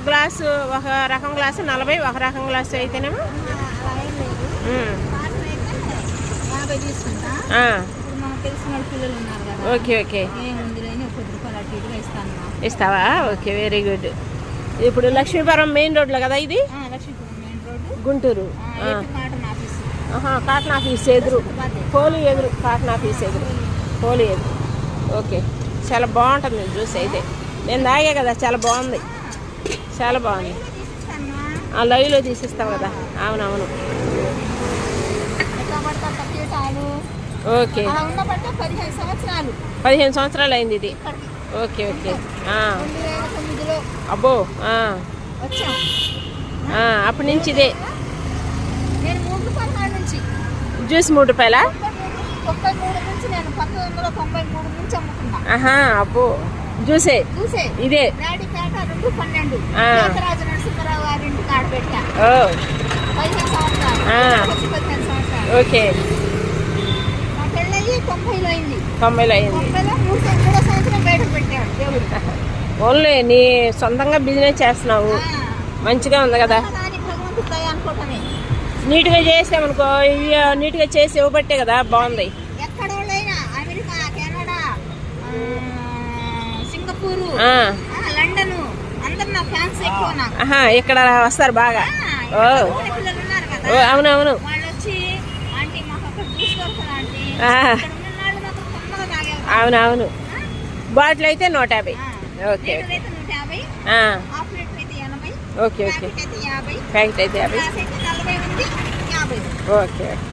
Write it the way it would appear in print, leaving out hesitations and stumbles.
Glass ఒక రకం glass 40, ఒక రకం గ్లాసు అయితేనేమో ఓకే ఓకే ఇస్తావా? Okay, very good. ఇప్పుడు లక్ష్మీపురం మెయిన్ రోడ్లో కదా ఇది? గుంటూరు. కాటన్ ఆఫీస్ ఎదురు, పోలీ ఎదురు, కాటన్ ఆఫీస్ ఎదురు, పోలీ ఎదురు. ఓకే, చాలా బాగుంటుంది జ్యూస్ అయితే. నేను తాగా కదా, చాలా బాగుంది, చాలా బాగుంది. లైవ్లో తీసిస్తాం కదా. అవునవును. ఓకే, 15 సంవత్సరాలు అయింది ఇది. Okay okay. అబ్బో, అప్పటి నుంచి ఇదే జ్యూస్ 3 రూపాయలా? అబ్బో, జ్యూసే ఇదే. ఓకే, 90లో అయింది. ఓన్లీ నీ సొంతంగా బిజినెస్ చేస్తున్నావు, మంచిగా ఉంది కదా. నీట్గా చేసామనుకో, నీట్గా చేసి ఇవ్వబట్టే కదా బాగుంది. ఇక్కడ వస్తారు బాగా. అవునవును. అవునవును. బాటిల్ అయితే 150. Okay okay okay. ప్యాకెట్ అయితే 50. ఓకే.